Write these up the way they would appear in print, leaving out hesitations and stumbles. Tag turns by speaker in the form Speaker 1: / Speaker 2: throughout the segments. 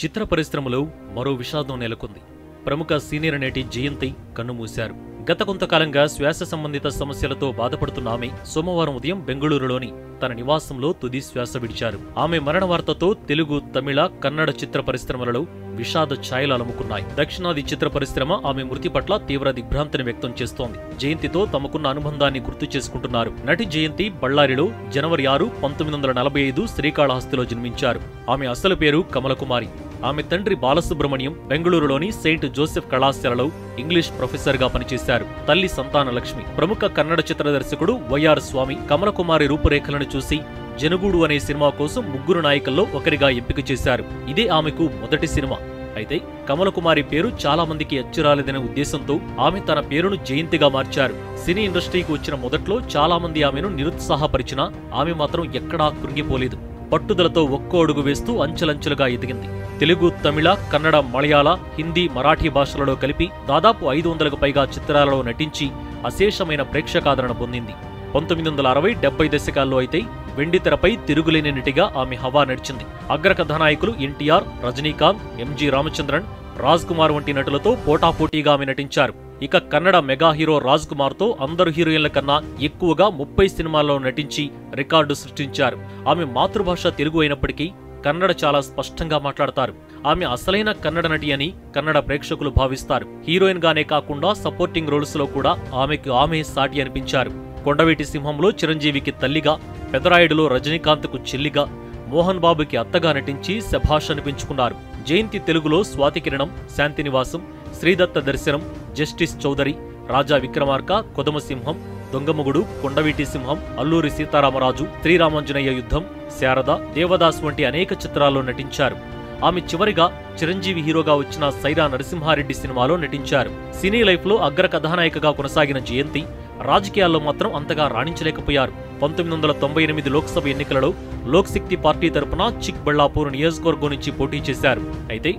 Speaker 1: చిత్ర పరిశ్రమలో మరో విషాదం నెలకొంది. ప్రముఖ సీనియర్ నటి జయంతి కన్నుమూశారు. గత కొంతకాలంగా శ్వాస సంబంధిత సమస్యలతో బాధపడుతున్న ఆమె సోమవారం ఉదయం బెంగళూరులోని తన నివాసంలో తుది శ్వాస విడిచారు. ఆమె మరణ వార్తతో తెలుగు, తమిళ, కన్నడ చిత్ర పరిశ్రమలలో విషాద ఛాయలు అలుముకున్నాయి. దక్షిణాది చిత్ర పరిశ్రమ ఆమె మృతి పట్ల తీవ్ర దిగ్భ్రాంతిని వ్యక్తం చేస్తోంది. జయంతితో తమకున్న అనుబంధాన్ని గుర్తు చేసుకుంటున్నారు. నటి జయంతి బళ్ళారిలో జనవరి 6, 1945 శ్రీకాళహస్తిలో జన్మించారు. ఆమె అసలు పేరు కమలకుమారి. ఆమె తండ్రి బాలసుబ్రహ్మణ్యం బెంగళూరులోని సెయింట్ జోసెఫ్ కళాశాలలో ఇంగ్లీష్ ప్రొఫెసర్ గా పనిచేశారు. తల్లి సంతానలక్ష్మి. ప్రముఖ కన్నడ చిత్ర దర్శకుడు వైఆర్ స్వామి కమలకుమారి రూపురేఖలను చూసి జనుగూడు అనే సినిమా కోసం ముగ్గురు నాయకుల్లో ఒకరిగా ఎంపిక చేశారు. ఇదే ఆమెకు మొదటి సినిమా. అయితే కమలకుమారి పేరు చాలా మందికి అచ్చురాలేదనే ఉద్దేశంతో ఆమె తన పేరును జయంతిగా మార్చారు. సినీ ఇండస్ట్రీకి వచ్చిన మొదట్లో చాలా మంది ఆమెను నిరుత్సాహపరిచినా ఆమె మాత్రం ఎక్కడా కృంగిపోలేదు. పట్టుదలతో ఒక్కో అడుగు వేస్తూ అంచెలంచెలుగా ఎదిగింది. తెలుగు, తమిళ, కన్నడ, మలయాళ, హిందీ, మరాఠీ భాషలలో కలిపి దాదాపు 500కు పైగా చిత్రాలలో నటించి అశేషమైన ప్రేక్షకాదరణ పొందింది. 1960, 70 దశకాల్లో అయితే వెండితెరపై తిరుగులేని నటిగా ఆమె హవా నడిచింది. అగ్ర కథానాయకులు ఎన్టీఆర్, రజనీకాంత్, ఎంజి రామచంద్రన్, రాజ్ కుమార్ వంటి నటులతో పోటాపోటీగా ఆమె నటించారు. ఇక కన్నడ మెగా హీరో రాజ్ కుమార్ తో అందరు హీరోయిన్ల కన్నా ఎక్కువగా 30 సినిమాల్లో నటించి రికార్డు సృష్టించారు. ఆమె మాతృభాష తెలుగు అయినప్పటికీ కన్నడ చాలా స్పష్టంగా మాట్లాడతారు. ఆమె అసలైన కన్నడ నటి అని కన్నడ ప్రేక్షకులు భావిస్తారు. హీరోయిన్ గానే కాకుండా సపోర్టింగ్ రోల్స్ లో కూడా ఆమె సాటి అనిపించారు. కొండవీటి సింహంలో చిరంజీవికి తల్లిగా, పెదరాయుడులో రజనీకాంత్ కు చెల్లిగా, మోహన్ బాబుకి అత్తగా నటించి శభాష్ అనిపించుకున్నారు. జయంతి తెలుగులో స్వాతికిరణం, శాంతినివాసం, శ్రీదత్త దర్శనం, జస్టిస్ చౌదరి, రాజా విక్రమార్క, కొదమసింహం, దొంగముగుడు, కొండవీటి సింహం, అల్లూరి సీతారామరాజు, శ్రీరామాంజనేయ యుద్ధం, శారద, దేవదాస్ వంటి అనేక చిత్రాల్లో నటించారు. ఆమె చివరిగా చిరంజీవి హీరోగా వచ్చిన సైరా నరసింహారెడ్డి సినిమాలో నటించారు. సినీ లైఫ్ లో అగ్ర కథానాయికగా కొనసాగిన జయంతి రాజకీయాల్లో మాత్రం అంతగా రాణించలేకపోయారు. 1998 లోక్సభ ఎన్నికలలో లోక్శక్తి పార్టీ తరపున చిక్ బళ్ళాపూర్ నియోజకవర్గం నుంచి పోటీ చేశారు. అయితే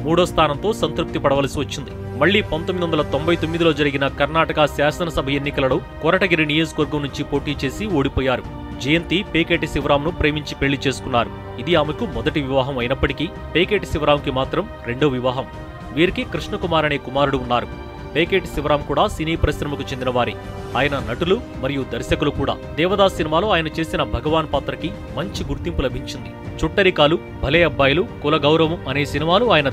Speaker 1: 3వ స్థానంతో సంతృప్తి పడవలసి వచ్చింది. మళ్లీ 1999లో జరిగిన కర్ణాటక శాసనసభ ఎన్నికలలో కొరటగిరి నియోజకవర్గం నుంచి పోటీ చేసి ఓడిపోయారు. జయంతి పేకేటి శివరాంను ప్రేమించి పెళ్లి చేసుకున్నారు. ఇది ఆమెకు మొదటి వివాహం అయినప్పటికీ పేకేటి శివరాంకి మాత్రం రెండో వివాహం. వీరికి కృష్ణకుమార్ అనే కుమారుడు ఉన్నారు. పేకేటి శివరాం కూడా సినీ పరిశ్రమకు చెందినవారే. ఆయన నటులు మరియు దర్శకులు కూడా. దేవదాస్ సినిమాలో ఆయన చేసిన భగవాన్ పాత్రకి మంచి గుర్తింపు లభించింది. చుట్టరికాలు, భలే అబ్బాయిలు, కుల గౌరవం అనే సినిమాలు ఆయన